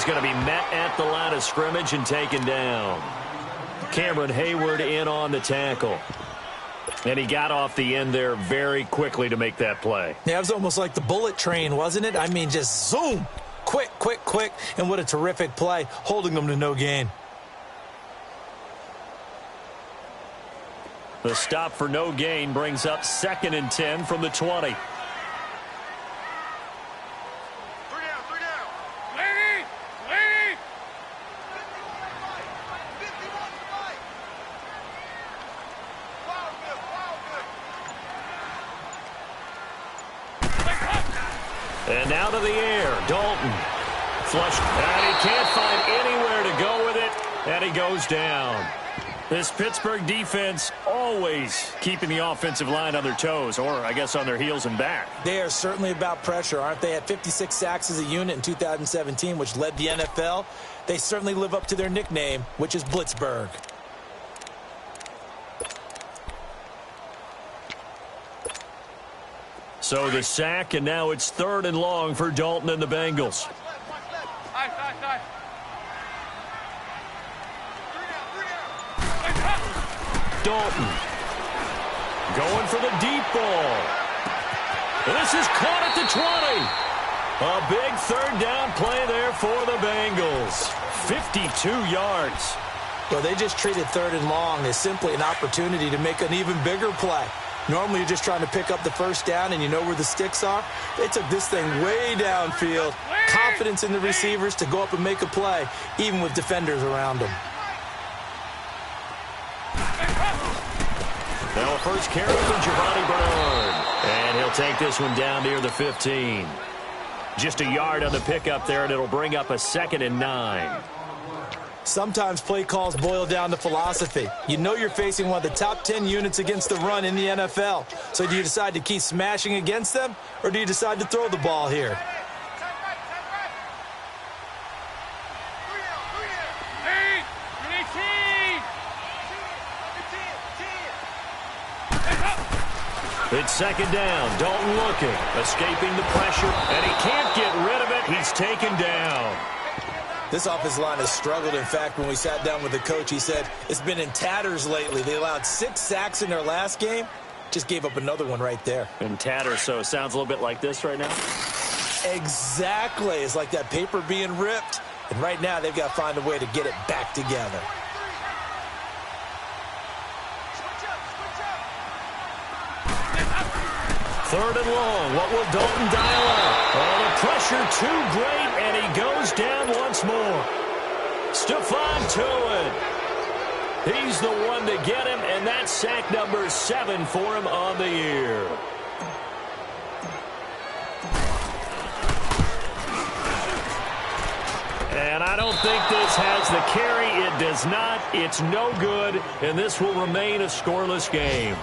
going to be met at the line of scrimmage and taken down. Cameron Hayward in on the tackle. And he got off the end there very quickly to make that play. Yeah, it was almost like the bullet train, wasn't it? I mean, just zoom. Quick, quick, quick. And what a terrific play, holding them to no gain. The stop for no gain brings up 2nd and 10 from the 20. And now to the air, Dalton. Flushed, and he can't find anywhere to go with it, and he goes down. This Pittsburgh defense always keeping the offensive line on their toes, or I guess on their heels and back. They are certainly about pressure, aren't they? At 56 sacks as a unit in 2017, which led the NFL. They certainly live up to their nickname, which is Blitzburg. So the sack, and now it's 3rd and long for Dalton and the Bengals. Dalton going for the deep ball. This is caught at the 20. A big 3rd down play there for the Bengals. 52 yards. Well, they just treated 3rd and long as simply an opportunity to make an even bigger play. Normally, you're just trying to pick up the 1st down, and you know where the sticks are. They took this thing way downfield. Confidence in the receivers to go up and make a play, even with defenders around them. Now a first carry for Giovanni Bernard. And he'll take this one down near the 15. Just a yard on the pickup there, and it'll bring up a 2nd and 9. Sometimes play calls boil down to philosophy. You know you're facing one of the top 10 units against the run in the NFL. So do you decide to keep smashing against them, or do you decide to throw the ball here? It's 2nd down. Dalton looking, escaping the pressure, and he can't get rid of it. He's taken down. This offensive line has struggled. In fact, when we sat down with the coach, he said it's been in tatters lately. They allowed 6 sacks in their last game. Just gave up another one right there. In tatters, so it sounds a little bit like this right now? Exactly. It's like that paper being ripped. And right now, they've got to find a way to get it back together. Third and long. What will Dalton dial up? Oh, the pressure too great, and he goes down once more. Stephon Tuitt. He's the one to get him, and that's sack number 7 for him on the year. And I don't think this has the carry. It does not. It's no good, and this will remain a scoreless game.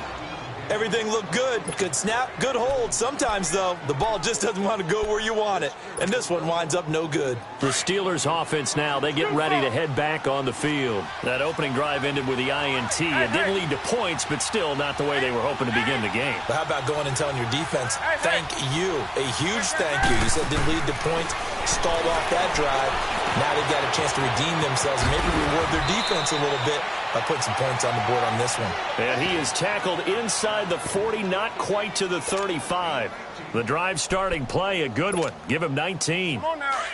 Everything looked good. Good snap, good hold. Sometimes, though, the ball just doesn't want to go where you want it. And this one winds up no good. The Steelers' offense now, they get ready to head back on the field. That opening drive ended with the INT. It didn't lead to points, but still not the way they were hoping to begin the game. But how about going and telling your defense, thank you. A huge thank you. You said didn't lead to points, stalled off that drive. Now they've got a chance to redeem themselves and maybe reward their defense a little bit by putting some points on the board on this one. And he is tackled inside the 40, not quite to the 35. The drive starting play, a good one. Give him 19.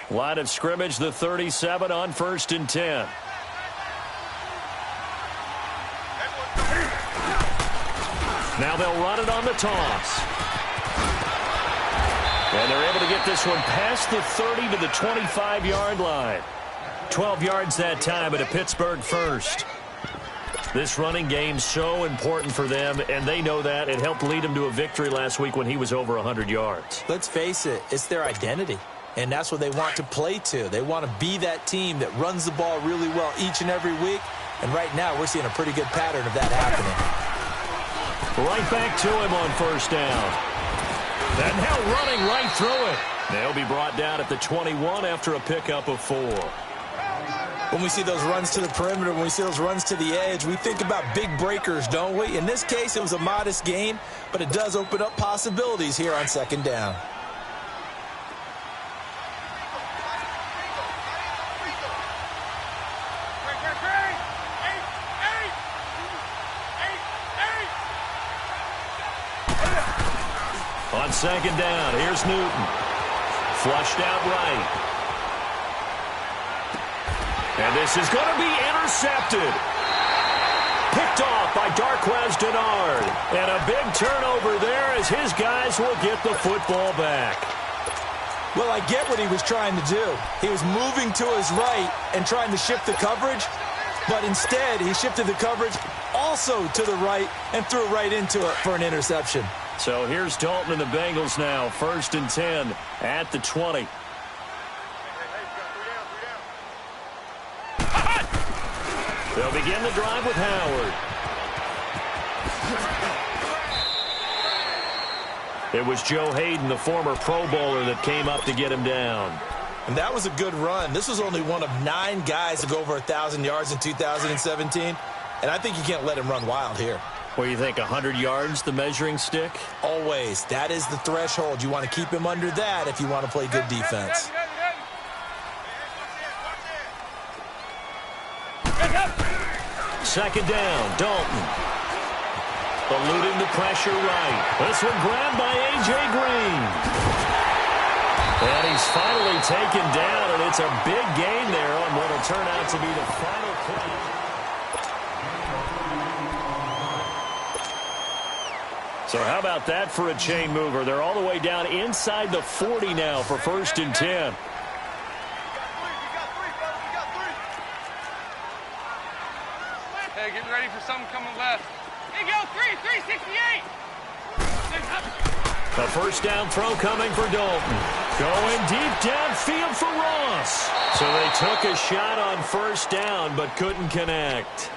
Line of scrimmage, the 37 on 1st and 10. Now they'll run it on the toss. And they're able to get this one past the 30 to the 25-yard line. 12 yards that time at a Pittsburgh first. This running game so important for them, and they know that. It helped lead them to a victory last week when he was over 100 yards. Let's face it, it's their identity, and that's what they want to play to. They want to be that team that runs the ball really well each and every week, and right now we're seeing a pretty good pattern of that happening. Right back to him on 1st down. And now running right through it. They'll be brought down at the 21 after a pickup of 4. When we see those runs to the perimeter, when we see those runs to the edge, we think about big breakers, don't we? In this case, it was a modest gain, but it does open up possibilities here on 2nd down. On second down, here's Newton. Flushed out right. And this is going to be intercepted. Picked off by Darquez Denard. And a big turnover there as his guys will get the football back. Well, I get what he was trying to do. He was moving to his right and trying to shift the coverage, but instead he shifted the coverage also to the right and threw right into it for an interception. So here's Dalton and the Bengals now, 1st and 10 at the 20. They'll begin the drive with Howard. It was Joe Hayden, the former Pro Bowler, that came up to get him down. And that was a good run. This was only one of 9 guys to go over 1,000 yards in 2017. And I think you can't let him run wild here. What do you think, 100 yards, the measuring stick? Always. That is the threshold. You want to keep him under that if you want to play good defense. Second down, Dalton. Eluding the pressure right. This one grabbed by A.J. Green. And he's finally taken down, and it's a big gain there on what will turn out to be the final play. So how about that for a chain mover? They're all the way down inside the 40 now for 1st and 10. Hey, get ready for something coming left. Here you go, 368. A first down throw coming for Dalton. Going deep downfield for Ross. So they took a shot on 1st down but couldn't connect.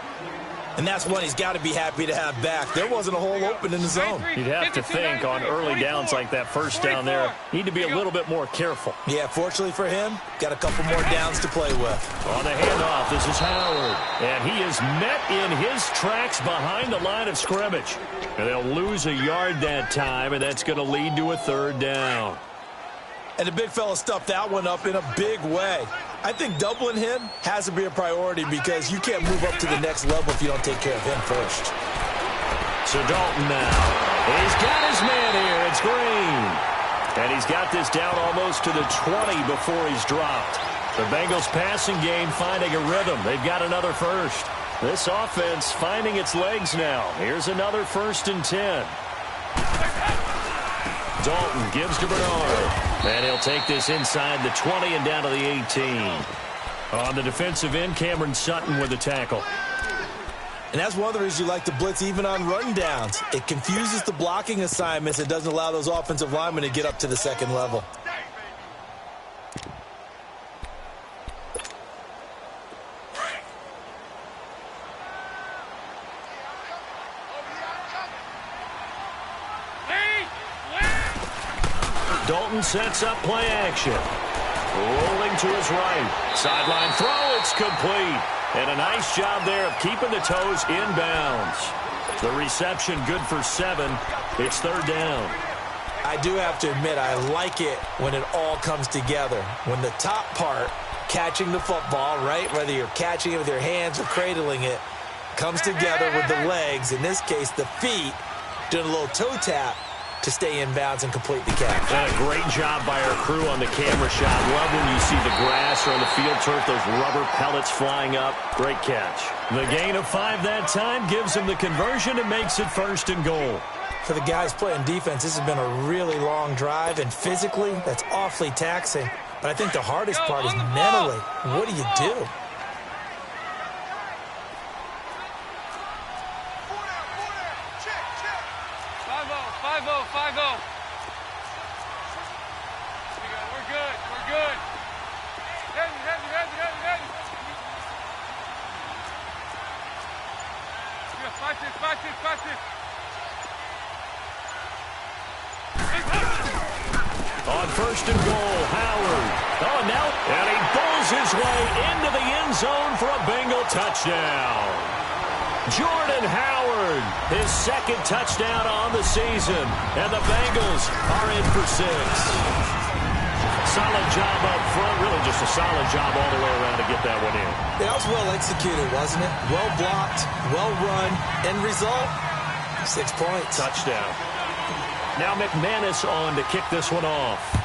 And that's one he's got to be happy to have back. There wasn't a hole open in the zone. You'd have to think on early downs like that 1st down there, need to be a little bit more careful. Yeah, fortunately for him, got a couple more downs to play with. On the handoff, this is Howard. And he is met in his tracks behind the line of scrimmage. And they'll lose a yard that time, and that's going to lead to a 3rd down. And the big fella stuffed that one up in a big way. I think doubling him has to be a priority because you can't move up to the next level if you don't take care of him first. So Dalton now. He's got his man here. It's Green. And he's got this down almost to the 20 before he's dropped. The Bengals passing game finding a rhythm. They've got another first. This offense finding its legs now. Here's another 1st and 10. Dalton gives to Bernard. And he'll take this inside the 20 and down to the 18. On the defensive end, Cameron Sutton with the tackle. And that's one of the reasons you like to blitz even on rundowns. It confuses the blocking assignments. It doesn't allow those offensive linemen to get up to the 2nd level. Dalton sets up play action. Rolling to his right. Sideline throw, it's complete. And a nice job there of keeping the toes inbounds. The reception good for 7. It's 3rd down. I do have to admit, I like it when it all comes together. When the top part, catching the football, right, whether you're catching it with your hands or cradling it, comes together with the legs, in this case the feet, doing a little toe tap to stay in bounds and complete the catch. And a great job by our crew on the camera shot. Love when you see the grass or on the field turf, those rubber pellets flying up. Great catch. The gain of 5 that time gives him the conversion and makes it 1st and goal. For the guys playing defense, this has been a really long drive, and physically, that's awfully taxing. But I think the hardest part is mentally. What do you do? On 1st and goal, Howard. Oh, now, and he bowls his way into the end zone for a Bengal touchdown. Jordan Howard, his 2nd touchdown on the season, and the Bengals are in for 6. Solid job up front, really just a solid job all the way around to get that one in. That was well executed, wasn't it? Well blocked, well run, end result, 6 points. Touchdown. Now McManus on to kick this one off.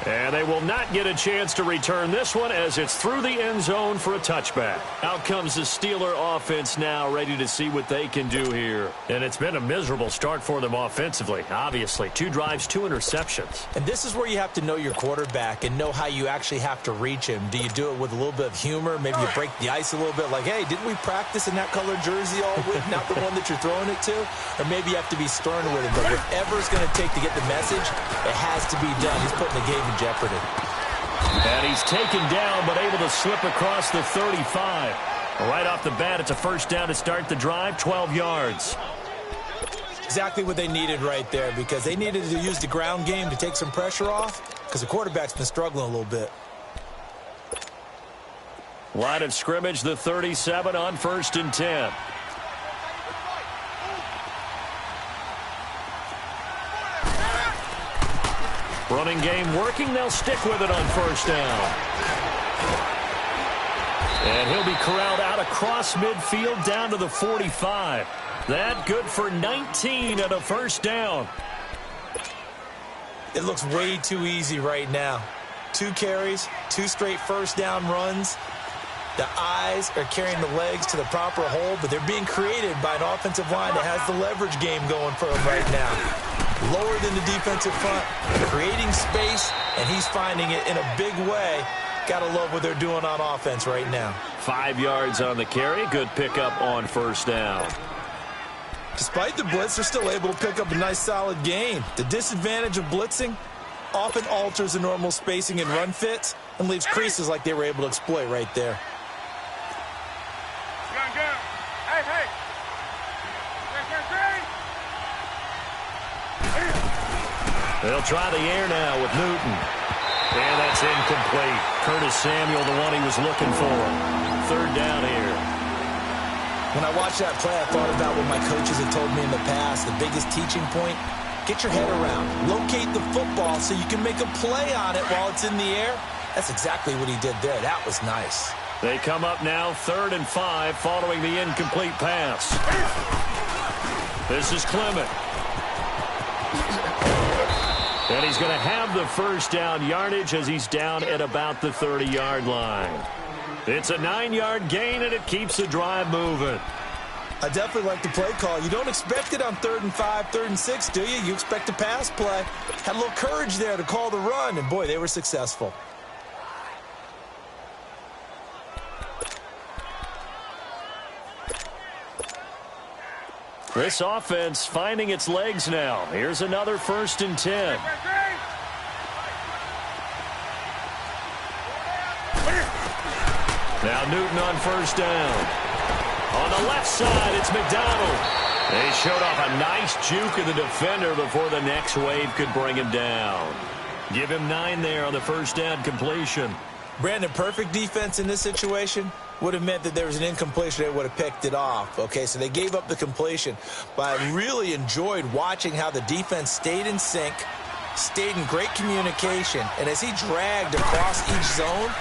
And they will not get a chance to return this one as it's through the end zone for a touchback. Out comes the Steeler offense now, ready to see what they can do here. And it's been a miserable start for them offensively, obviously. 2 drives, 2 interceptions. And this is where you have to know your quarterback and know how you actually have to reach him. Do you do it with a little bit of humor? Maybe you break the ice a little bit like, hey, didn't we practice in that colored jersey all week, not the one that you're throwing it to? Or maybe you have to be stern with him. But whatever it's going to take to get the message, it has to be done. He's putting the game in jeopardy. And he's taken down, but able to slip across the 35. Right off the bat, it's a first down to start the drive, 12 yards. Exactly what they needed right there, because they needed to use the ground game to take some pressure off, because the quarterback's been struggling a little bit. Line of scrimmage, the 37 on 1st and 10. Running game working. They'll stick with it on 1st down. And he'll be corralled out across midfield down to the 45. That good for 19 at a 1st down. It looks way too easy right now. 2 carries, 2 straight 1st down runs. The eyes are carrying the legs to the proper hole, but they're being created by an offensive line that has the leverage game going for them right now. Lower than the defensive front, creating space, and he's finding it in a big way. Gotta love what they're doing on offense right now. 5 yards on the carry. Good pickup on 1st down. Despite the blitz, they're still able to pick up a nice, solid gain. The disadvantage of blitzing often alters the normal spacing and run fits and leaves creases like they were able to exploit right there. Go. Hey, hey. They'll try the air now with Newton. And that's incomplete. Curtis Samuel, the one he was looking for. 3rd down here. When I watched that play, I thought about what my coaches had told me in the past. The biggest teaching point, get your head around. Locate the football so you can make a play on it while it's in the air. That's exactly what he did there. That was nice. They come up now 3rd and 5 following the incomplete pass. This is Clement. And he's going to have the 1st down yardage as he's down at about the 30-yard line. It's a 9-yard gain, and it keeps the drive moving. I definitely like the play call. You don't expect it on 3rd and 5, 3rd and 6, do you? You expect a pass play. Had a little courage there to call the run, and boy, they were successful. This offense finding its legs now. Here's another 1st and 10. Now Newton on 1st down. On the left side, it's McDonald. They showed off a nice juke of the defender before the next wave could bring him down. Give him 9 there on the 1st down completion. Brandon, perfect defense in this situation would have meant that there was an incompletion. They would have picked it off. Okay, so they gave up the completion. But I really enjoyed watching how the defense stayed in sync, stayed in great communication. And as he dragged across each zone,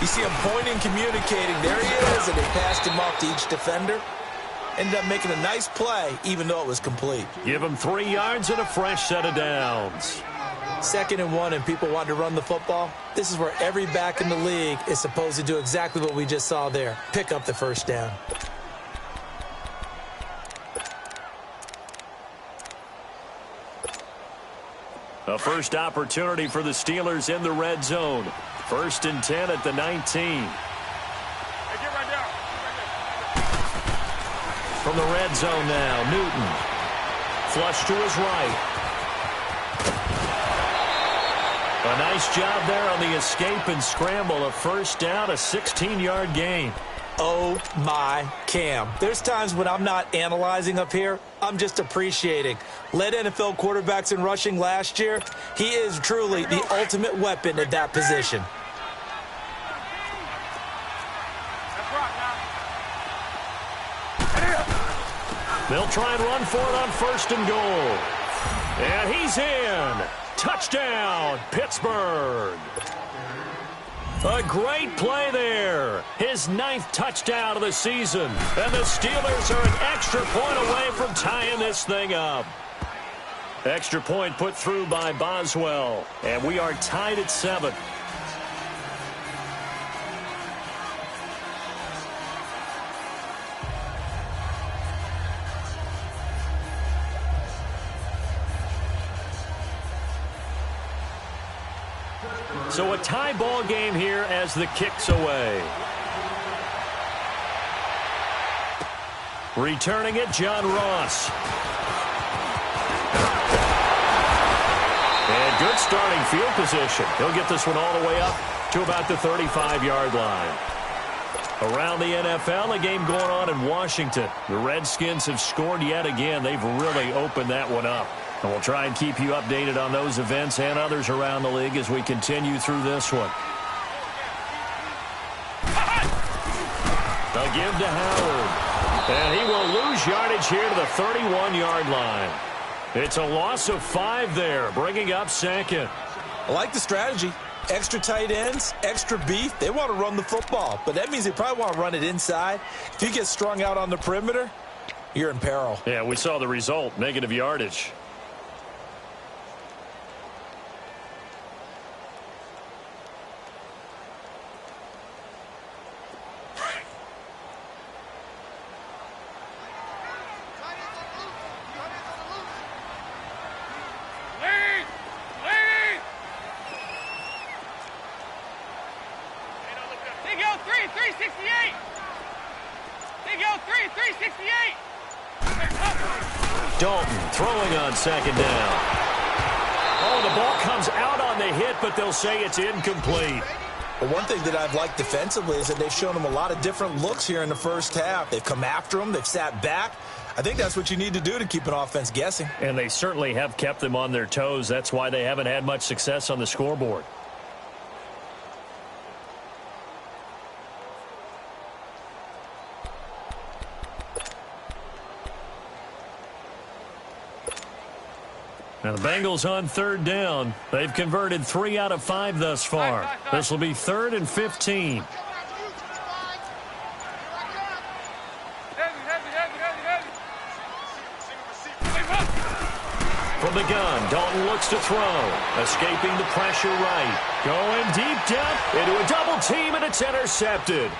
you see him pointing, communicating. There he is, and they passed him off to each defender. Ended up making a nice play, even though it was complete. Give him 3 yards and a fresh set of downs. 2nd and 1, and people want to run the football. This is where every back in the league is supposed to do exactly what we just saw there. Pick up the 1st down. A first opportunity for the Steelers in the red zone. 1st and 10 at the 19. Hey, get right down. From the red zone now, Newton. Flush to his right. A nice job there on the escape and scramble. A 1st down, a 16-yard gain. Oh, my Cam. There's times when I'm not analyzing up here. I'm just appreciating. Led NFL quarterbacks in rushing last year. He is truly the ultimate weapon at that position. They'll try and run for it on 1st and goal. And he's in. Touchdown, Pittsburgh. A great play there. His 9th touchdown of the season. And the Steelers are an extra point away from tying this thing up. Extra point put through by Boswell. And we are tied at 7. So a tie ball game here as the kick's away. Returning it, John Ross. And good starting field position. He'll get this one all the way up to about the 35-yard line. Around the NFL, a game going on in Washington. The Redskins have scored yet again. They've really opened that one up. And we'll try and keep you updated on those events and others around the league as we continue through this one. A give to Howard. And he will lose yardage here to the 31-yard line. It's a loss of 5 there, bringing up 2nd. I like the strategy. Extra tight ends, extra beef. They want to run the football, but that means they probably want to run it inside. If you get strung out on the perimeter, you're in peril. Yeah, we saw the result, negative yardage. Second down. Oh, the ball comes out on the hit, but they'll say it's incomplete. Well, one thing that I've liked defensively is that they've shown them a lot of different looks here in the first half. They've come after them. They've sat back. I think that's what you need to do to keep an offense guessing. And they certainly have kept them on their toes. That's why they haven't had much success on the scoreboard. Now the Bengals on 3rd down. They've converted 3 out of 5 thus far. This will be 3rd and 15. From the gun, Dalton looks to throw. Escaping the pressure right. Going deep down into a double team, and it's intercepted.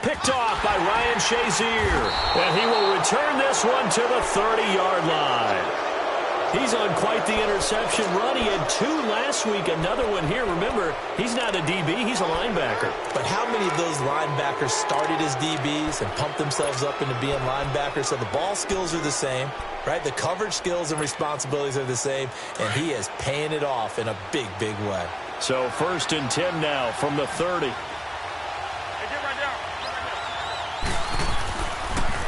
Picked off by Ryan Shazier. And he will return this one to the 30-yard line. He's on quite the interception run. He had 2 last week, another one here. Remember, he's not a DB, he's a linebacker. But how many of those linebackers started as DBs and pumped themselves up into being linebackers? So the ball skills are the same, right? The coverage skills and responsibilities are the same, and he is paying it off in a big, big way. So 1st and 10 now from the 30.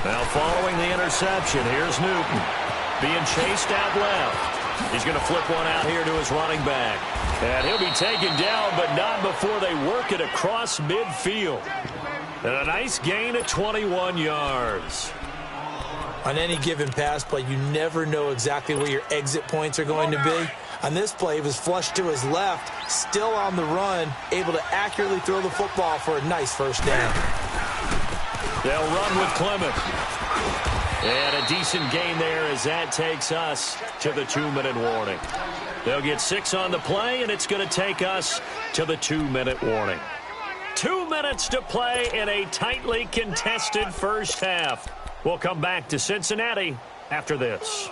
Now following the interception, here's Newton. Being chased out left. He's going to flip one out here to his running back. And he'll be taken down, but not before they work it across midfield. And a nice gain of 21 yards. On any given pass play, you never know exactly where your exit points are going to be. On this play, he was flushed to his left, still on the run, able to accurately throw the football for a nice first down. They'll run with Clement. And a decent gain there as that takes us to the 2-minute warning. They'll get 6 on the play, and it's going to take us to the 2-minute warning. 2 minutes to play in a tightly contested first half. We'll come back to Cincinnati after this.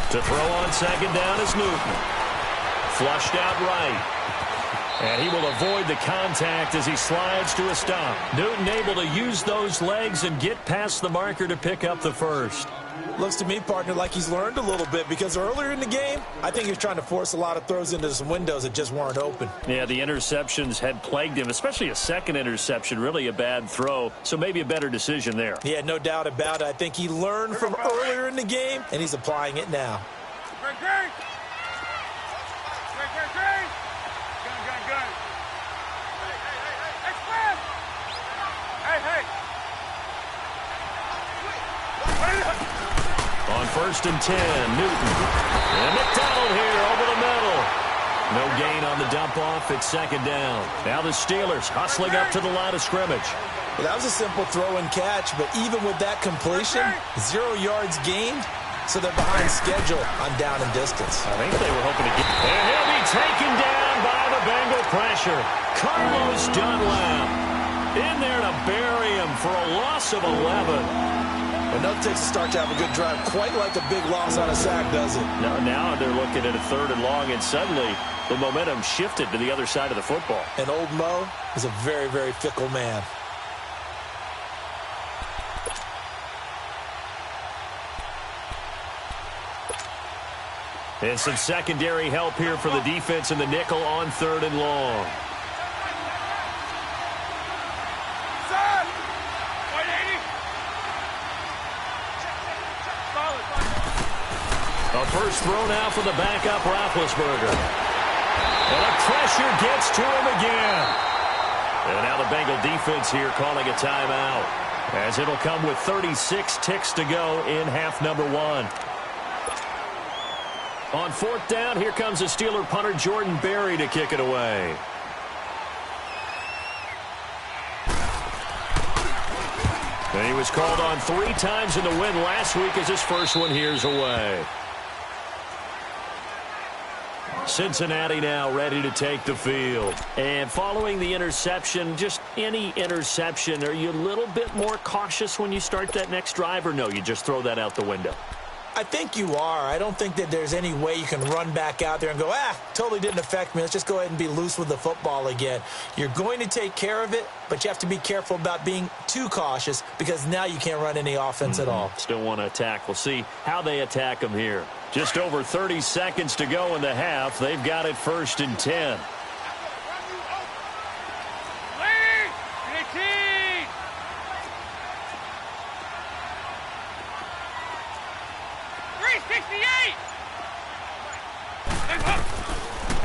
To throw on 2nd down is Newton. Flushed out right. And he will avoid the contact as he slides to a stop. Newton able to use those legs and get past the marker to pick up the first. Looks to me, partner, like he's learned a little bit, because earlier in the game, I think he was trying to force a lot of throws into some windows that just weren't open. Yeah, the interceptions had plagued him, especially a second interception, really a bad throw, so maybe a better decision there. Yeah, no doubt about it. I think he learned from earlier in the game, and he's applying it now. On 1st and 10, Newton. And McDonald here over the middle. No gain on the dump-off. It's 2nd down. Now the Steelers hustling up to the line of scrimmage. Well, that was a simple throw and catch, but even with that completion, 0 yards gained, so they're behind schedule on down and distance. I think they were hoping to get... And he'll be taken down by the Bengal pressure. Carlos Dunlap in there to bury him for a loss of 11. Enough takes a start to have a good drive, quite like a big loss on a sack, does it? Now they're looking at a 3rd and long, and suddenly the momentum shifted to the other side of the football. And old Mo is a very, very fickle man. And some secondary help here for the defense in the nickel on 3rd and long. A first throw now for the backup Roethlisberger. And the pressure gets to him again. And now the Bengal defense here calling a timeout, as it'll come with 36 ticks to go in half number 1. On 4th down, here comes the Steeler punter Jordan Berry to kick it away. And he was called on 3 times in the win last week as his first one here's away. Cincinnati now ready to take the field. And following the interception, just any interception, are you a little bit more cautious when you start that next drive, or no, you just throw that out the window? I think you are. I don't think that there's any way you can run back out there and go, totally didn't affect me. Let's just go ahead and be loose with the football again. You're going to take care of it, but you have to be careful about being too cautious, because now you can't run any offense at all. Still want to attack. We'll see how they attack them here. Just over 30 seconds to go in the half. They've got it 1st and 10.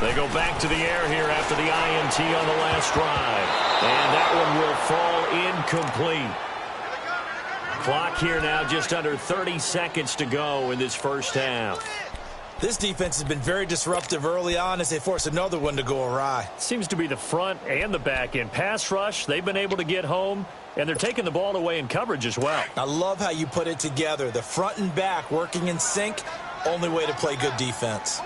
They go back to the air here after the INT on the last drive. And that one will fall incomplete. Clock here now just under 30 seconds to go in this first half. This defense has been very disruptive early on as they force another one to go awry. Seems to be the front and the back end. Pass rush, they've been able to get home, and they're taking the ball away in coverage as well. I love how you put it together. The front and back working in sync, only way to play good defense.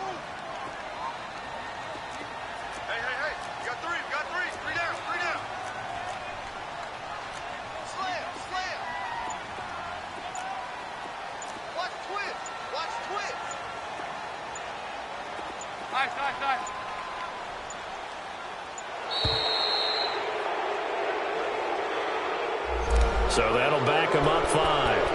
So that'll back them up 5.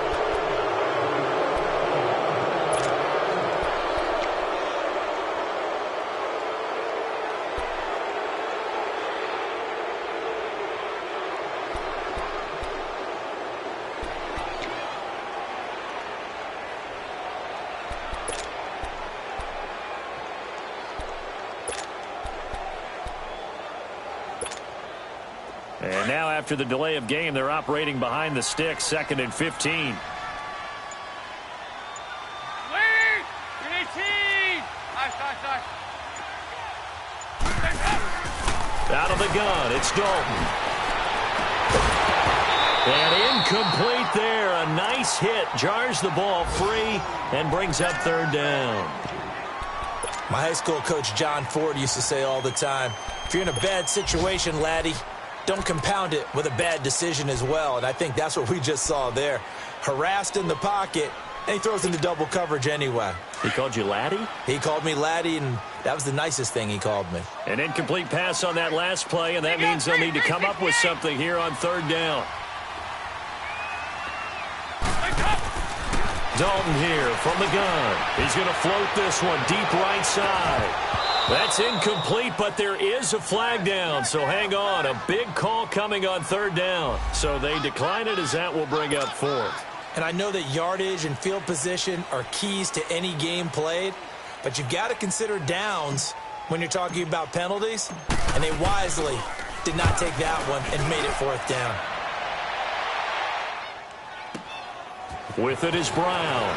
And now after the delay of game, they're operating behind the sticks, 2nd and 15. Out of the gun, it's Dalton. And incomplete there. A nice hit. Jars the ball free and brings up 3rd down. My high school coach, John Ford, used to say all the time, if you're in a bad situation, laddie, don't compound it with a bad decision as well. And I think that's what we just saw there. Harassed in the pocket, and he throws into double coverage anyway. He called you laddie? He called me laddie, and that was the nicest thing he called me. An incomplete pass on that last play, and that means they'll need to come up with something here on 3rd down. Dalton here from the gun. He's going to float this one deep right side. That's incomplete, but there is a flag down, so hang on. A big call coming on 3rd down. So they decline it, as that will bring up 4th. And I know that yardage and field position are keys to any game played, but you've got to consider downs when you're talking about penalties, and they wisely did not take that one and made it 4th down. With it is Brown.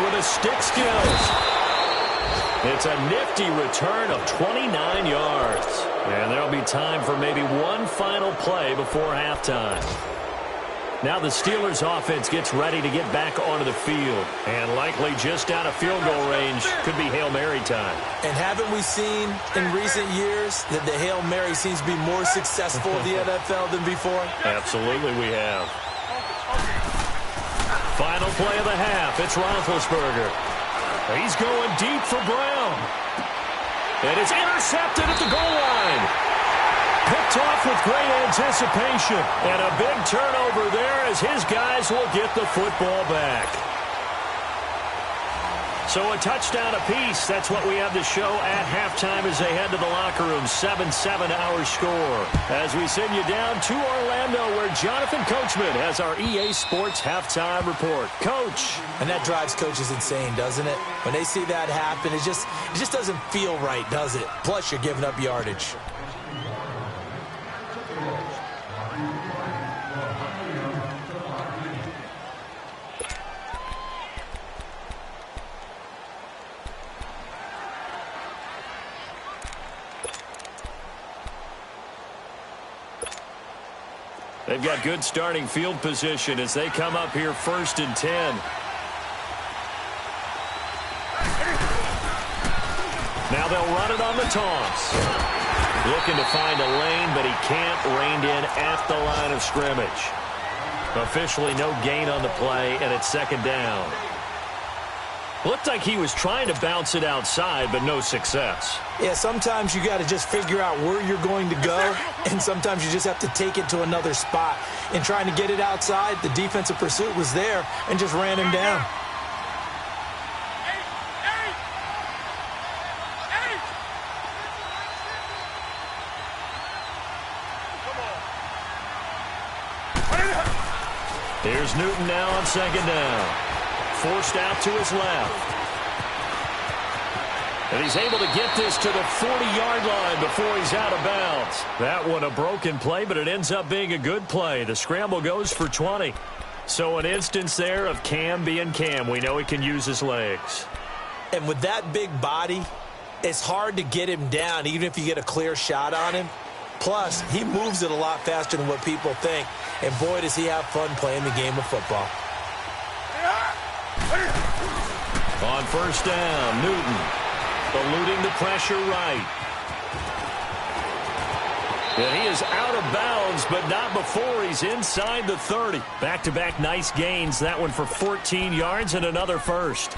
with a stick skills. It's a nifty return of 29 yards. And there'll be time for maybe one final play before halftime. Now the Steelers offense gets ready to get back onto the field. And likely just out of field goal range. Could be Hail Mary time. And haven't we seen in recent years that the Hail Mary seems to be more successful in the NFL than before? Absolutely we have. Final play of the half. It's Roethlisberger. He's going deep for Brown. And it's intercepted at the goal line. Picked off with great anticipation. And a big turnover there as his guys will get the football back. So a touchdown apiece. That's what we have to show at halftime as they head to the locker room. 7-7 our score. As we send you down to Orlando where Jonathan Coachman has our EA Sports halftime report. Coach. And that drives coaches insane, doesn't it? When they see that happen, it just doesn't feel right, does it? Plus, you're giving up yardage. They've got good starting field position as they come up here 1st and 10. Now they'll run it on the toss. Looking to find a lane, but he can't. Reined in at the line of scrimmage. Officially no gain on the play, and it's 2nd down. Looked like he was trying to bounce it outside, but no success. Yeah, sometimes you got to just figure out where you're going to go, and sometimes you just have to take it to another spot. In trying to get it outside, the defensive pursuit was there and just ran him down. Here's Newton now on 2nd down. Forced out to his left. And he's able to get this to the 40-yard line before he's out of bounds. That one a broken play, but it ends up being a good play. The scramble goes for 20. So an instance there of Cam being Cam. We know he can use his legs. And with that big body, it's hard to get him down, even if you get a clear shot on him. Plus, he moves it a lot faster than what people think. And boy, does he have fun playing the game of football. On 1st down, Newton eluding the pressure right. And he is out of bounds, but not before he's inside the 30. Back-to-back nice gains. That one for 14 yards and another first.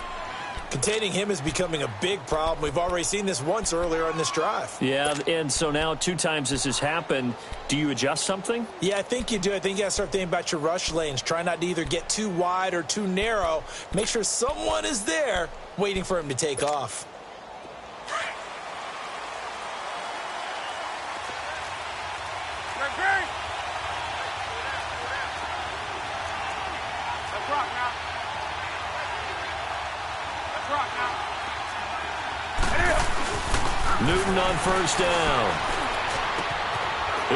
Containing him is becoming a big problem. We've already seen this once earlier on this drive. Yeah, and so now 2 times this has happened. Do you adjust something? Yeah, I think you do. I think you got to start thinking about your rush lanes. Try not to either get too wide or too narrow. Make sure someone is there waiting for him to take off. Newton on 1st down.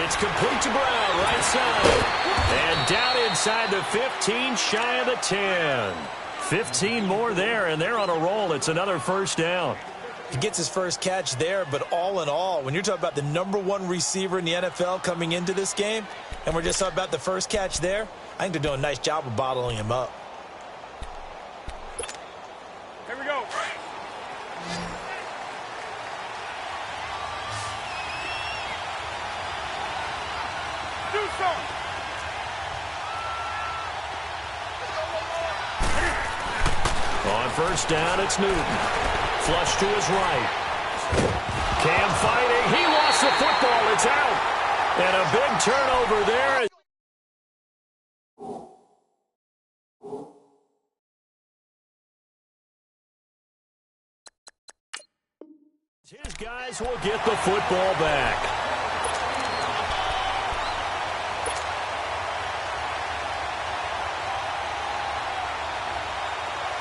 It's complete to Brown, right side. And down inside the 15, shy of the 10. 15 more there, and they're on a roll. It's another 1st down. He gets his first catch there, but all in all, when you're talking about the #1 receiver in the NFL coming into this game, and we're just talking about the first catch there, I think they're doing a nice job of bottling him up. Here we go. Do something. On 1st down, it's Newton. Flush to his right. Cam fighting. He lost the football. It's out. And a big turnover there. His guys will get the football back.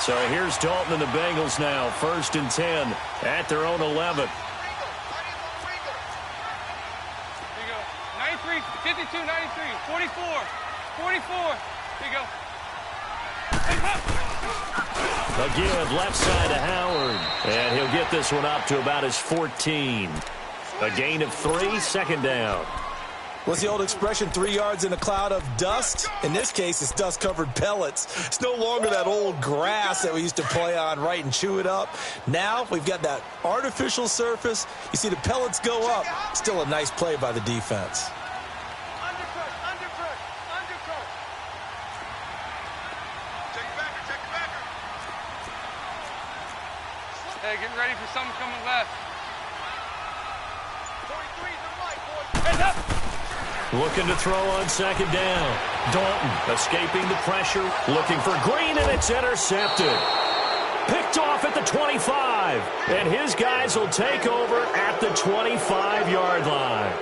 So here's Dalton and the Bengals now, 1st and 10 at their own 11. Here you go. 93, 52, 93, 44, 44. Here you go. A give left side to Howard. And he'll get this one up to about his 14. A gain of 3, second down. What's the old expression, 3 yards in a cloud of dust? In this case, it's dust-covered pellets. It's no longer that old grass that we used to play on, right, and chew it up. Now we've got that artificial surface. You see the pellets go up. Still a nice play by the defense. Hey, get ready for something coming left. 43's the right, boys. Heads up! Looking to throw on second down. Dalton escaping the pressure, looking for Green, and it's intercepted. Picked off at the 25, and his guys will take over at the 25-yard line.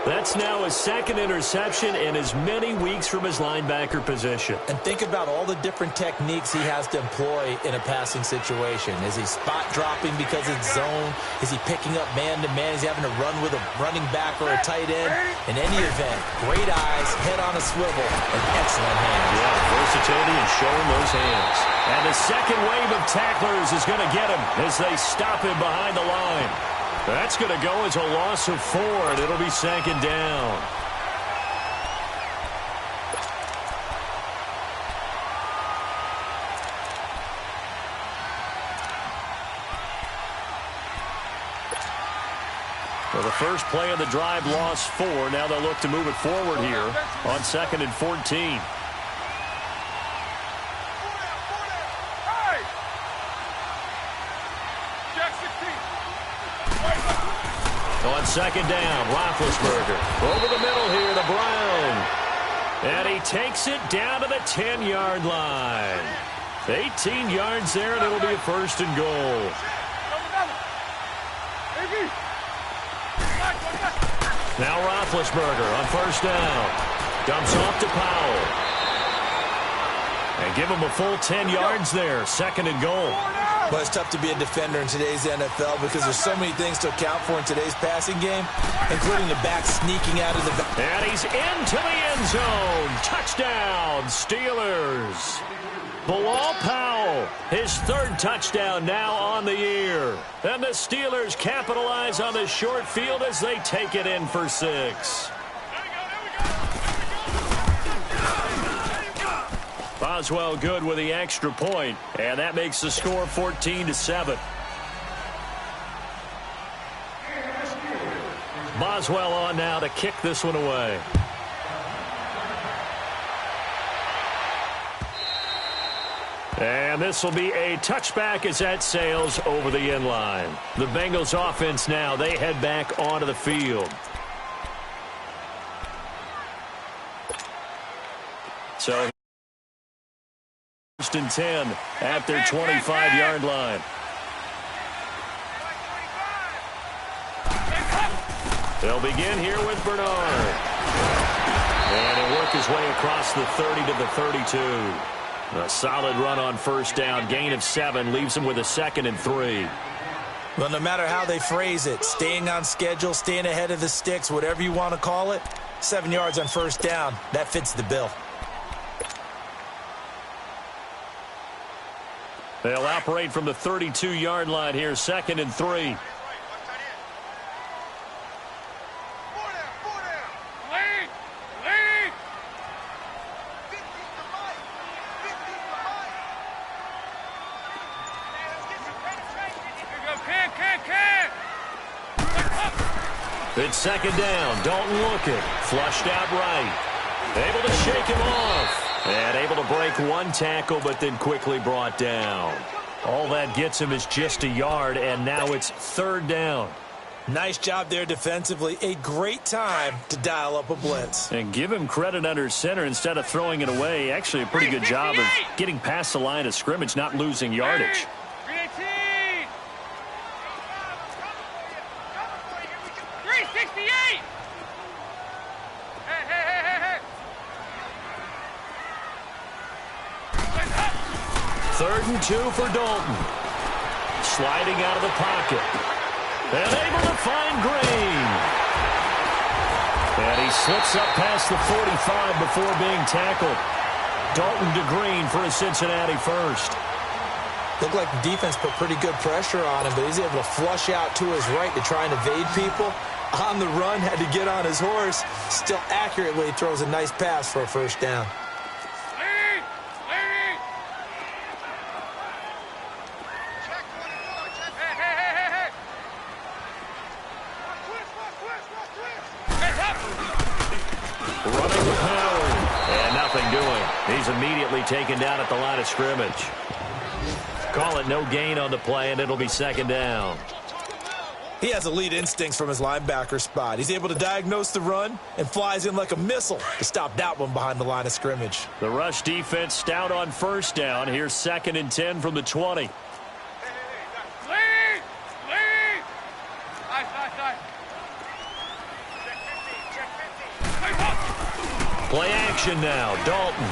That's now his second interception in as many weeks from his linebacker position. And think about all the different techniques he has to employ in a passing situation. Is he spot dropping because it's zone? Is he picking up man-to-man? Is he having to run with a running back or a tight end? In any event, great eyes, head on a swivel, and excellent hands. Yeah, versatility and showing those hands. And the second wave of tacklers is going to get him as they stop him behind the line. That's going to go as a loss of 4, and it'll be second down. Well, the first play of the drive lost 4. Now they'll look to move it forward here on 2nd and 14. On second down, Roethlisberger over the middle here to Brown. And he takes it down to the 10-yard line. 18 yards there, and it'll be a 1st and goal. Now Roethlisberger on 1st down. Dumps off to Powell. And give him a full 10 yards there, 2nd and goal. But it's tough to be a defender in today's NFL because there's so many things to account for in today's passing game, including the back sneaking out of the back. And he's into the end zone. Touchdown, Steelers. Bilal Powell, his 3rd touchdown now on the year. And the Steelers capitalize on the short field as they take it in for 6. Boswell good with the extra point, and that makes the score 14-7. Boswell on now to kick this one away. And this will be a touchback as that sails over the end line. The Bengals offense now, they head back onto the field. So 1st and 10 at their 25-yard line. They'll begin here with Bernard. And he'll work his way across the 30 to the 32. A solid run on 1st down. Gain of 7 leaves him with a 2nd and 3. Well, no matter how they phrase it, staying on schedule, staying ahead of the sticks, whatever you want to call it, 7 yards on 1st down, that fits the bill. They'll operate from the 32-yard line here, 2nd and 3. It's 2nd down. Dalton looking. Flushed out right. Able to shake him off. And able to break one tackle, but then quickly brought down. All that gets him is just a yard, and now it's 3rd down. Nice job there defensively. A great time to dial up a blitz. And give him credit under center instead of throwing it away. Actually, a pretty good job of getting past the line of scrimmage, not losing yardage. 368! 3rd and 2 for Dalton. Sliding out of the pocket. And able to find Green. And he slips up past the 45 before being tackled. Dalton to Green for a Cincinnati 1st. Looked like the defense put pretty good pressure on him, but he's able to flush out to his right to try and evade people. On the run, had to get on his horse. Still accurately throws a nice pass for a first down. Lead! Lead! Check 24, check. Hey, hey, hey, hey, hey! Twist. Heads up! Running with Howard. And nothing doing. He's immediately taken down at the line of scrimmage. Call it no gain on the play, and it'll be second down. He has elite instincts from his linebacker spot. He's able to diagnose the run and flies in like a missile to stop that one behind the line of scrimmage. The rush defense stout on first down. Here's 2nd and 10 from the 20. Lead! Lead! Nice, nice, nice. Check 50, check 50. Play action now. Dalton.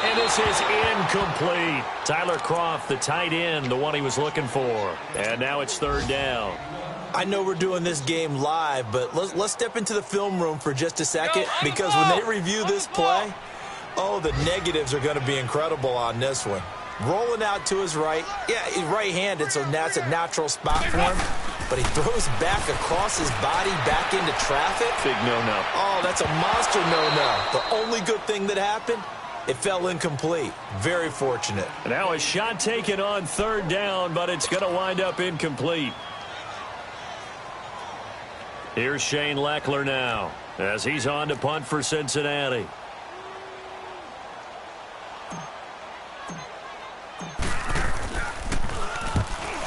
And this is incomplete. Tyler Croft, the tight end, the one he was looking for. And now it's 3rd down. I know we're doing this game live, but let's step into the film room for just a second, because when they review this play, oh, the negatives are going to be incredible on this one. Rolling out to his right. Yeah, he's right-handed, so that's a natural spot for him. But he throws back across his body back into traffic. Big no-no. Oh, that's a monster no-no. The only good thing that happened, it fell incomplete. Very fortunate. Now a shot taken on 3rd down, but it's going to wind up incomplete. Here's Shane Leckler now as he's on to punt for Cincinnati.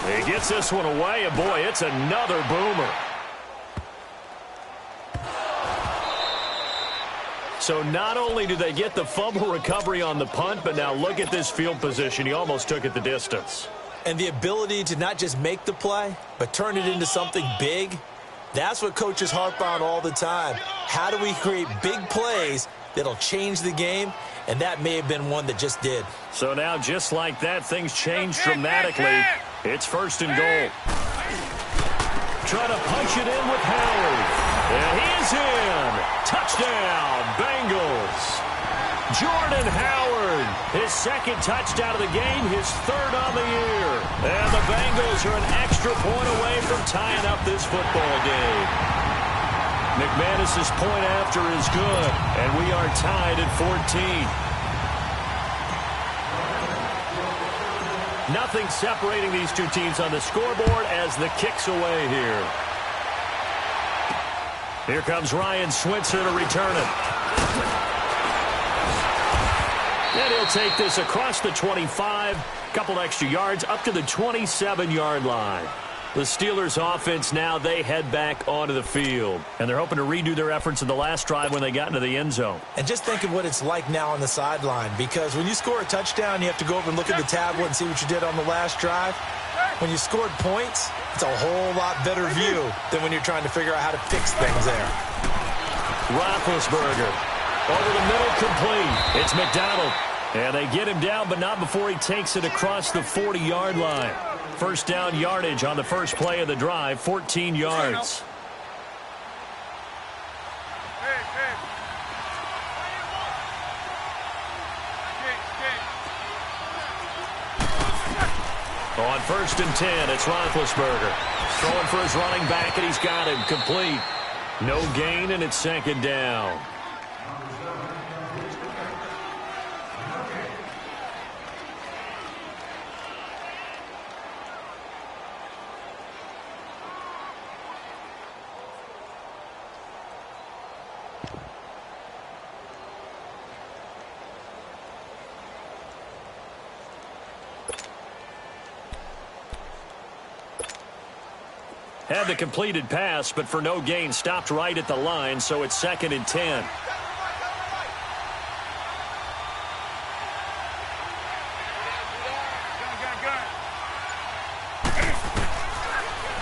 He gets this one away, and boy, it's another boomer. So not only do they get the fumble recovery on the punt, but now look at this field position. He almost took it the distance. And the ability to not just make the play, but turn it into something big, that's what coaches harp on all the time. How do we create big plays that'll change the game? And that may have been one that just did. So now, just like that, things change dramatically. It's 1st and goal. Trying to punch it in with Howard. And he's in. Touchdown, Bengals. Jordan Howard, his 2nd touchdown of the game, his 3rd on the year. And the Bengals are an extra point away from tying up this football game. McManus's point after is good, and we are tied at 14. Nothing separating these two teams on the scoreboard as the kick's away here. Here comes Ryan Switzer to return it. And he'll take this across the 25, couple extra yards, up to the 27-yard line. The Steelers' offense now, they head back onto the field. And they're hoping to redo their efforts in the last drive when they got into the end zone. And just think of what it's like now on the sideline, because when you score a touchdown, you have to go over and look at the tablet and see what you did on the last drive. When you scored points, it's a whole lot better view than when you're trying to figure out how to fix things there. Roethlisberger over the middle, complete. It's McDonald. And they get him down, but not before he takes it across the 40-yard line. First down yardage on the first play of the drive, 14 yards. On 1st and 10, it's Roethlisberger. Throwing for his running back, and he's got him complete. No gain, and it's 2nd down. Had the completed pass, but for no gain, stopped right at the line, so it's 2nd and 10.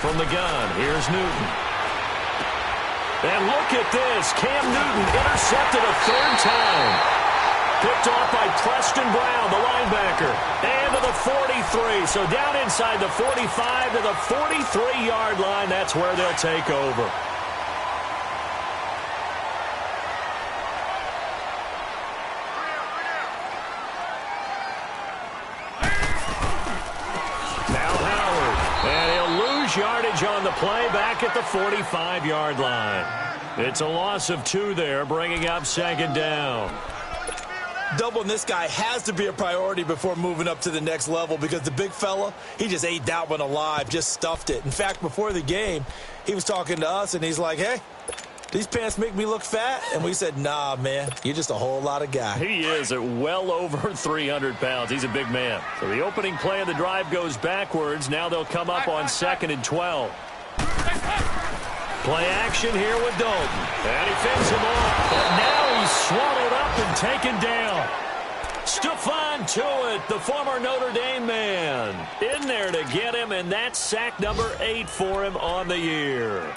From the gun, here's Newton. And look at this. Cam Newton intercepted a 3rd time. Picked off by Preston Brown, the linebacker. And to the 43. So down inside the 45 to the 43-yard line. That's where they'll take over. lose yardage on the play back at the 45-yard line. It's a loss of 2 there, bringing up second down. Doubling this guy has to be a priority before moving up to the next level because the big fella, he just ate that one alive, just stuffed it. In fact, before the game, he was talking to us, and he's like, hey, these pants make me look fat? And we said, nah, man, you're just a whole lot of guy. He is at well over 300 pounds. He's a big man. So the opening play of the drive goes backwards. Now they'll come up on 2nd and 12. Play action here with Dalton. And he fends him off. But now he's swallowed up and taken down. Stephon Tuitt, the former Notre Dame man, in there to get him, and that's sack number 8 for him on the year.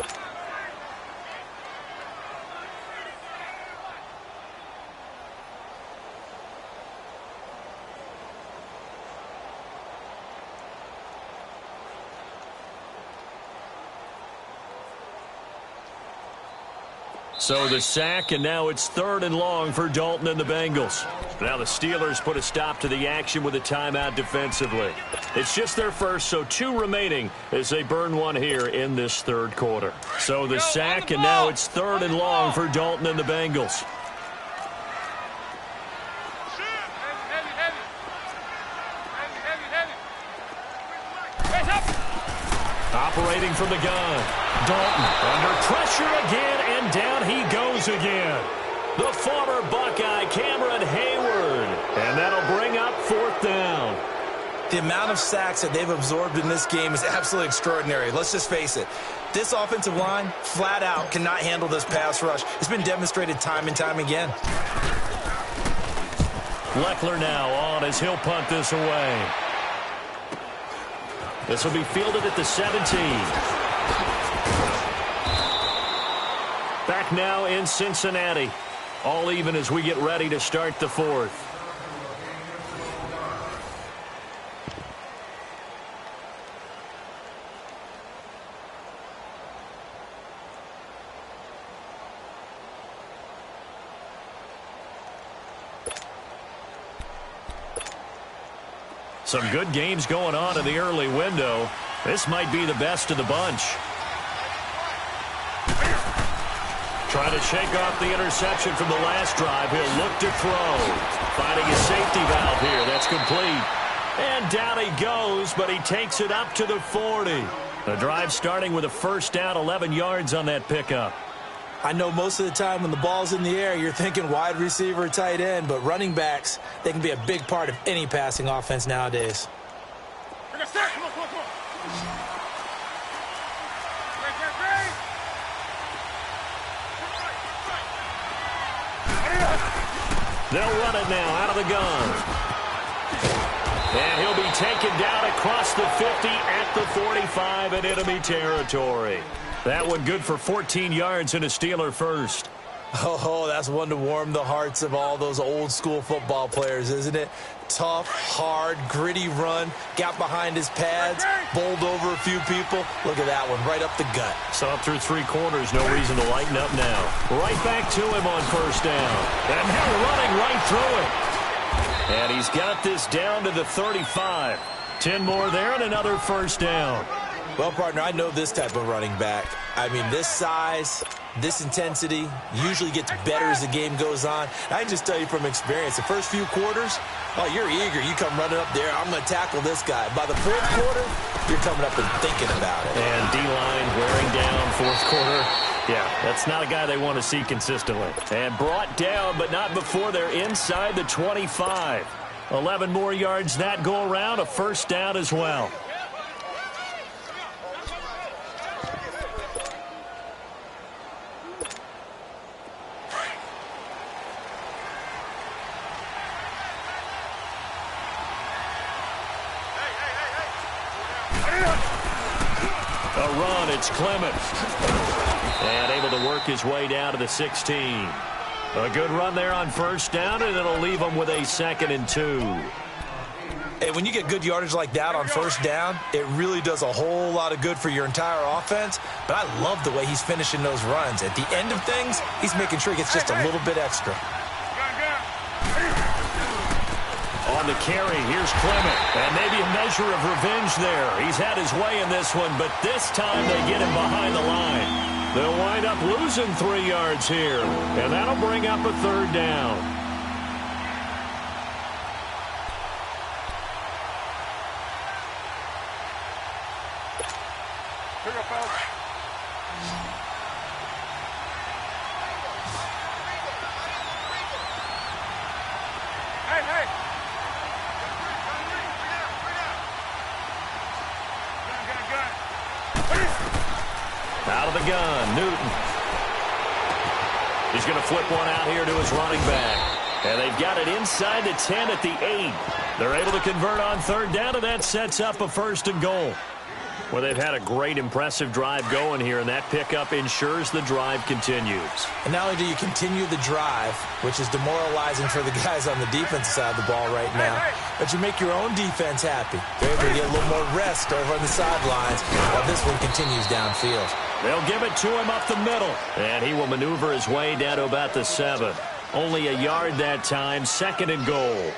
So the sack, and now it's 3rd and long for Dalton and the Bengals. Now the Steelers put a stop to the action with a timeout defensively. It's just their first, so 2 remaining as they burn one here in this 3rd quarter. So the sack, and now it's 3rd and long for Dalton and the Bengals. Operating from the gun. Dalton under pressure again, and down he goes again. The former Buckeye, Cameron Hayward. And that'll bring up 4th down. The amount of sacks that they've absorbed in this game is absolutely extraordinary. Let's just face it. This offensive line, flat out, cannot handle this pass rush. It's been demonstrated time and time again. Leckler now on as he'll punt this away. This will be fielded at the 17. Back now in Cincinnati. All even as we get ready to start the 4th. Some good games going on in the early window. This might be the best of the bunch. Trying to shake off the interception from the last drive. He'll look to throw. Finding his safety valve here. That's complete. And down he goes, but he takes it up to the 40. The drive starting with a 1st down, 11 yards on that pickup. I know most of the time when the ball's in the air, you're thinking wide receiver, tight end, but running backs, they can be a big part of any passing offense nowadays. They'll run it now out of the gun. And he'll be taken down across the 50 at the 45 in enemy territory. That one good for 14 yards and a Steeler first. Oh, that's one to warm the hearts of all those old school football players, isn't it? Tough, hard, gritty run. Got behind his pads, bowled over a few people. Look at that one, right up the gut. So up through 3 quarters, no reason to lighten up now. Right back to him on 1st down. And now running right through it. And he's got this down to the 35. 10 more there and another 1st down. Well, partner, I know this type of running back. I mean, this size, this intensity usually gets better as the game goes on. I can just tell you from experience, the first few quarters, oh, you're eager. You come running up there, I'm going to tackle this guy. By the 4th quarter, you're coming up and thinking about it. And D-line wearing down 4th quarter. Yeah, that's not a guy they want to see consistently. And brought down, but not before they're inside the 25. 11 more yards that go around, a 1st down as well. A run, it's Clement. And able to work his way down to the 16. A good run there on 1st down, and it'll leave him with a 2nd and 2. Hey, when you get good yardage like that on 1st down, it really does a whole lot of good for your entire offense. But I love the way he's finishing those runs. At the end of things, he's making sure he gets just a little bit extra. On on the carry. Here's Clement. And maybe a measure of revenge there. He's had his way in this one, but this time they get him behind the line. They'll wind up losing 3 yards here, and that'll bring up a 3rd down. Here we go, fellas. Hey. Out of the gun, Newton. He's going to flip one out here to his running back. And they've got it inside the 10 at the 8. They're able to convert on 3rd down, and that sets up a 1st and goal. Well, they've had a great, impressive drive going here, and that pickup ensures the drive continues. And not only do you continue the drive, which is demoralizing for the guys on the defensive side of the ball right now, but you make your own defense happy. They're able to get a little more rest over on the sidelines while this one continues downfield. They'll give it to him up the middle, and he will maneuver his way down to about the 7. Only a yard that time, 2nd and goal.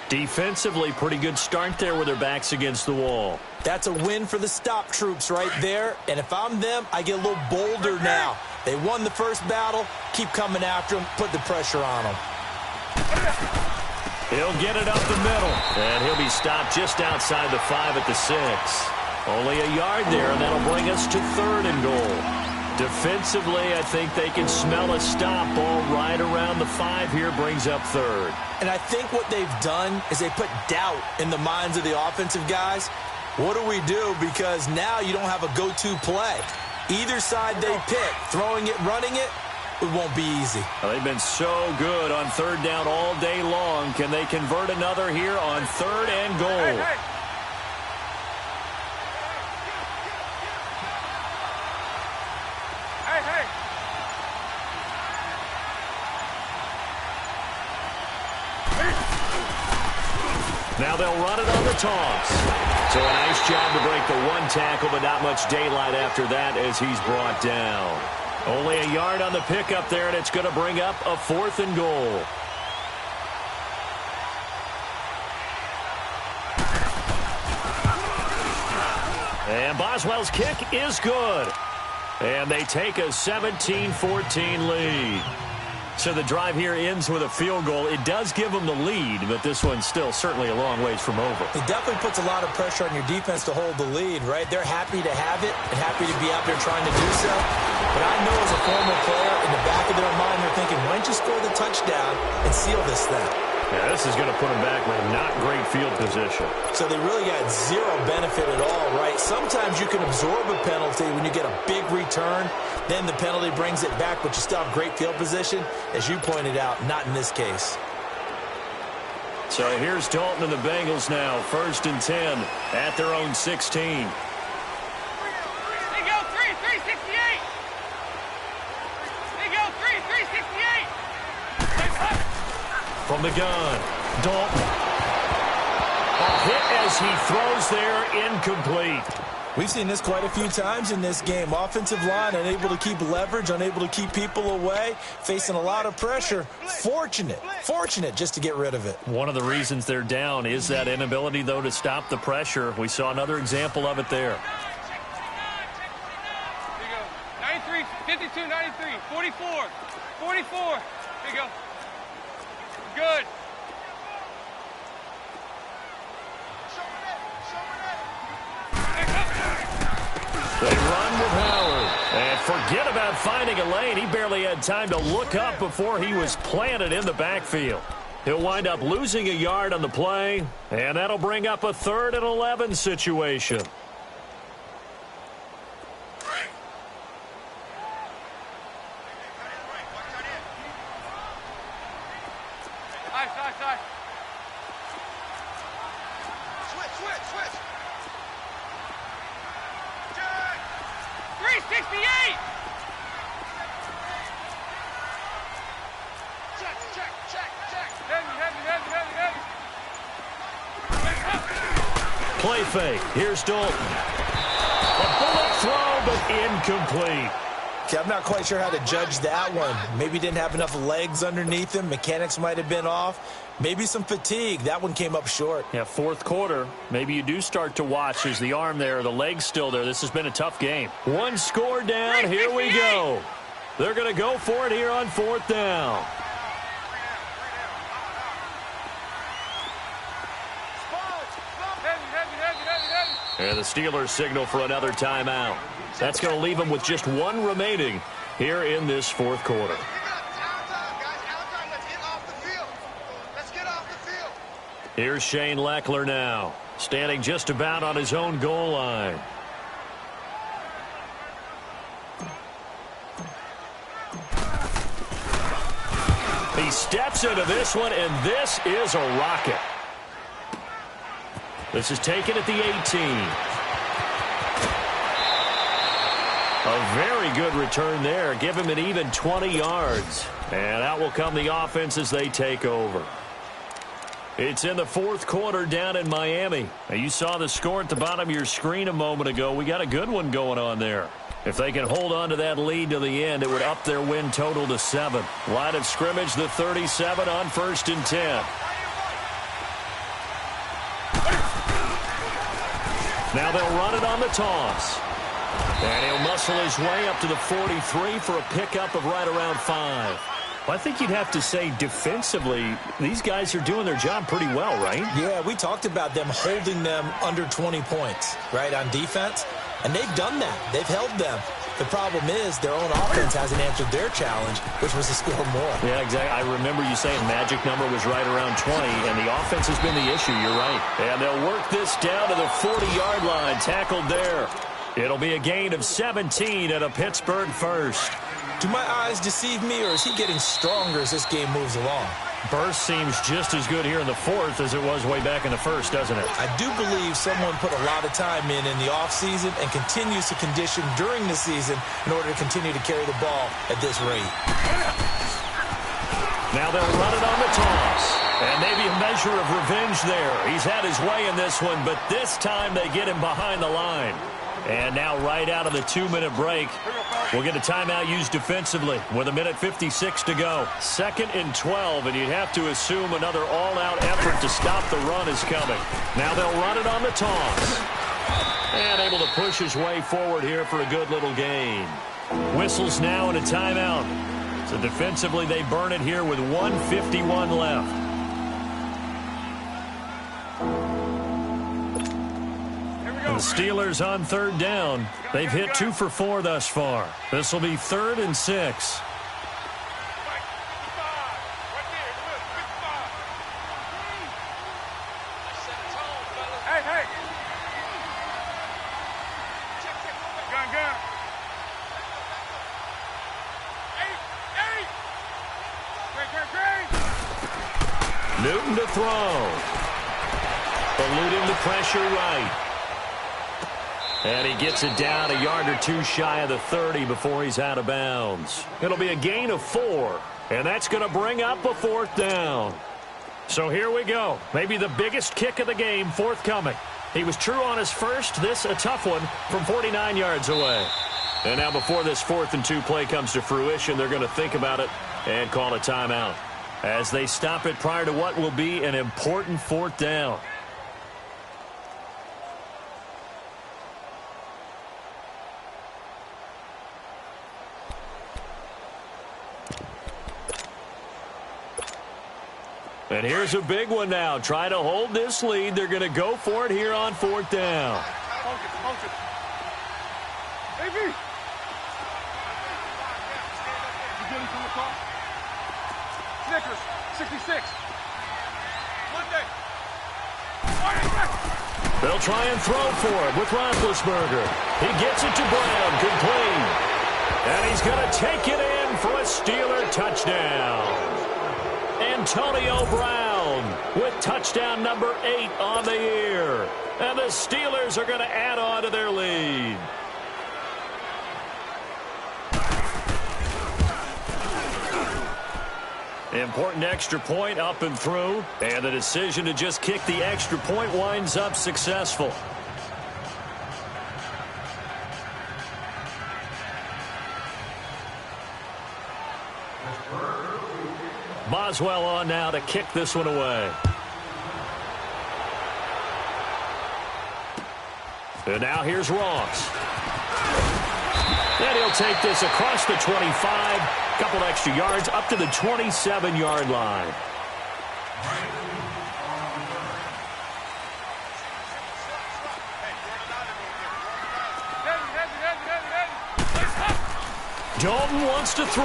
Defensively, pretty good start there with their backs against the wall. That's a win for the stop troops right there. And if I'm them, I get a little bolder now. They won the first battle. Keep coming after them. Put the pressure on them. He'll get it up the middle. And he'll be stopped just outside the 5 at the 6. Only a yard there, and that'll bring us to 3rd and goal. Defensively, I think they can smell a stop. Ball right around the 5 here brings up 3rd. And I think what they've done is they put doubt in the minds of the offensive guys. What do we do? Because now you don't have a go-to play. Either side they pick, throwing it, running it, it won't be easy. Well, they've been so good on 3rd down all day long. Can they convert another here on 3rd and goal? Now they'll run it on the toss. So a nice job to break the 1 tackle, but not much daylight after that as he's brought down. Only a yard on the pickup there, and it's going to bring up a 4th and goal. And Boswell's kick is good. And they take a 17-14 lead. So the drive here ends with a field goal. It does give them the lead, but this one's still certainly a long ways from over. It definitely puts a lot of pressure on your defense to hold the lead, right? They're happy to have it and happy to be out there trying to do so. But I know as a former player, in the back of their mind, they're thinking, why don't you score the touchdown and seal this thing? Yeah, this is going to put them back with not great field position. So they really got zero benefit at all, right? Sometimes you can absorb a penalty when you get a big return. Then the penalty brings it back, but you still have great field position. As you pointed out, not in this case. So here's Dalton and the Bengals now. 1st and 10 at their own 16. They go 368. They go 368. From the gun, Dalton. A hit as he throws there, incomplete. We've seen this quite a few times in this game. Offensive line unable to keep leverage, unable to keep people away, facing a lot of pressure. Fortunate just to get rid of it. One of the reasons they're down is that inability, though, to stop the pressure. We saw another example of it there. Here you go. 93, 52, 93, 44, 44. Here you go. Good. They run with Howard. And forget about finding a lane. He barely had time to look up before he was planted in the backfield. He'll wind up losing a yard on the play, and that'll bring up a 3rd and 11 situation. Side. Switch. 368. Check. Heavy. Play fake. Here's Dalton. A bullet throw, but incomplete. Okay, I'm not quite sure how to judge that one. Maybe didn't have enough legs underneath him. Mechanics might have been off. Maybe some fatigue. That one came up short. Yeah, fourth quarter. Maybe you do start to watch as the arm there, the leg's still there. This has been a tough game. One score down. Here we go. They're going to go for it here on fourth down. And the Steelers signal for another timeout. That's going to leave them with just one remaining here in this fourth quarter. Here's Shane Leckler now, standing just about on his own goal line. He steps into this one, and this is a rocket. This is taken at the 18. A very good return there. Give him an even 20 yards. And out will come the offense as they take over. It's in the fourth quarter down in Miami. Now, you saw the score at the bottom of your screen a moment ago. We got a good one going on there. If they can hold on to that lead to the end, it would up their win total to 7. Line of scrimmage, the 37 on 1st and 10. Now they'll run it on the toss. And he'll muscle his way up to the 43 for a pickup of right around 5. Well, I think you'd have to say defensively, these guys are doing their job pretty well, right? Yeah, we talked about them holding them under 20 points, right, on defense. And they've done that. They've held them. The problem is their own offense hasn't answered their challenge, which was to score more. Yeah, exactly. I remember you saying magic number was right around 20, and the offense has been the issue. You're right. And they'll work this down to the 40-yard line, tackled there. It'll be a gain of 17 and a Pittsburgh first. Do my eyes deceive me, or is he getting stronger as this game moves along? Burst seems just as good here in the fourth as it was way back in the first, doesn't it? I do believe someone put a lot of time in the offseason and continues to condition during the season in order to continue to carry the ball at this rate. Now they'll run it on the toss. And maybe a measure of revenge there. He's had his way in this one, but this time they get him behind the line. And now right out of the 2-minute break, we'll get a timeout used defensively with 1:56 to go. 2nd and 12, and you'd have to assume another all-out effort to stop the run is coming. Now they'll run it on the toss. And able to push his way forward here for a good little gain. Whistles now and a timeout. So defensively, they burn it here with 1:51 left. The Steelers on 3rd down. They've hit 2 for 4 thus far. This will be 3rd and 6. Hey. Gun. Great. Newton to throw. Eluding the pressure right. And he gets it down a yard or 2 shy of the 30 before he's out of bounds. It'll be a gain of 4, and that's going to bring up a 4th down. So here we go. Maybe the biggest kick of the game forthcoming. He was true on his first. This a tough one from 49 yards away. And now before this 4th and 2 play comes to fruition, they're going to think about it and call a timeout as they stop it prior to what will be an important 4th down. And here's a big one now. Try to hold this lead. They're going to go for it here on 4th down. Focus. AB. You get him from the car? Snickers, 66. Monday. They'll try and throw for it with Roethlisberger. He gets it to Brown, complete. And he's going to take it in for a Steeler touchdown. Antonio Brown with touchdown number 8 on the year. And the Steelers are going to add on to their lead. Important extra point up and through. And the decision to just kick the extra point winds up successful. Boswell on now to kick this one away. And now here's Ross. And he'll take this across the 25. Couple extra yards up to the 27-yard line. Dalton wants to throw.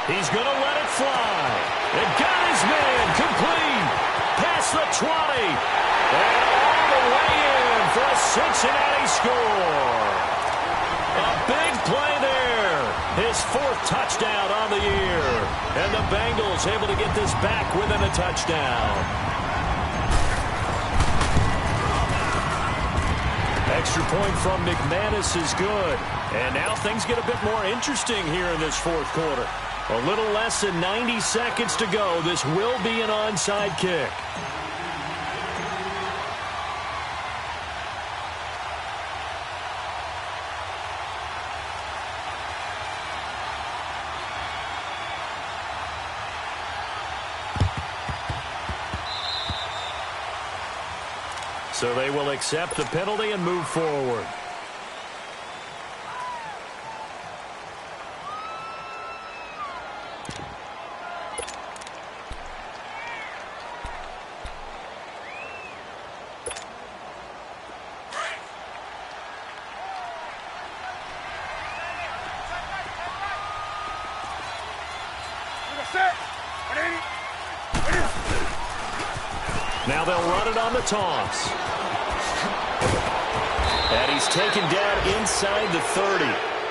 He's going to let it fly. And got his man complete. Past the 20. And all the way in for a Cincinnati score. A big play there. His 4th touchdown on the year. And the Bengals able to get this back within a touchdown. Extra point from McManus is good. And now things get a bit more interesting here in this 4th quarter. A little less than 90 seconds to go. This will be an onside kick. So they will accept the penalty and move forward. Now they'll run it on the toss. And he's taken down inside the 30.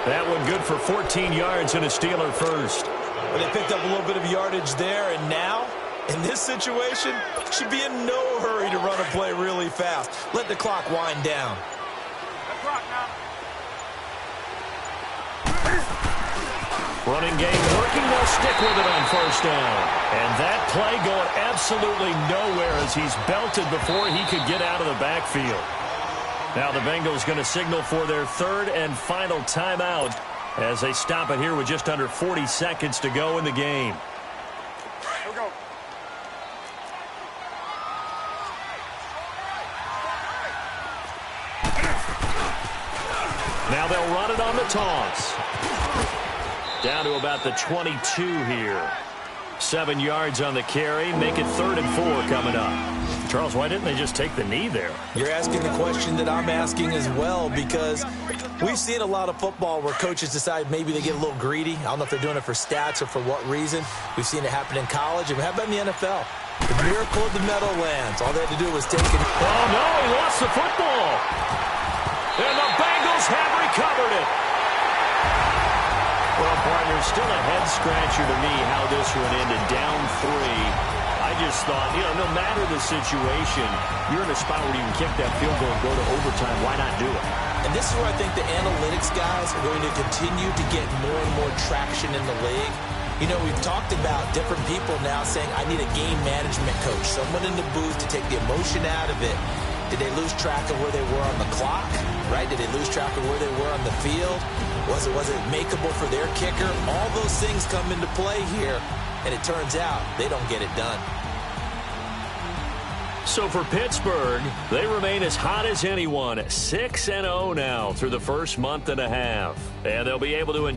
That one good for 14 yards and a Steeler first. Well, they picked up a little bit of yardage there, and now, in this situation, should be in no hurry to run a play really fast. Let the clock wind down. Running game working. They'll stick with it on 1st down. And that play going absolutely nowhere as he's belted before he could get out of the backfield. Now the Bengals going to signal for their 3rd and final timeout as they stop it here with just under 40 seconds to go in the game. Here we go. Now they'll run it on the toss. Down to about the 22 here. 7 yards on the carry. Make it 3rd and 4 coming up. Charles, why didn't they just take the knee there? You're asking the question that I'm asking as well, because we've seen a lot of football where coaches decide maybe they get a little greedy. I don't know if they're doing it for stats or for what reason. We've seen it happen in college, and how about in the NFL? The miracle of the Meadowlands. All they had to do was take it. Oh, no, he lost the football. And the Bengals have recovered it. Well, partner, still a head-scratcher to me how this one ended down 3. I just thought, no matter the situation, you're in a spot where you can kick that field goal and go to overtime. Why not do it? And this is where I think the analytics guys are going to continue to get more and more traction in the league. We've talked about different people now saying, I need a game management coach, someone in the booth to take the emotion out of it. Did they lose track of where they were on the clock, right? Did they lose track of where they were on the field? Was it makeable for their kicker? All those things come into play here, and it turns out they don't get it done. So for Pittsburgh, they remain as hot as anyone, 6-0 now through the first month and a half. And they'll be able to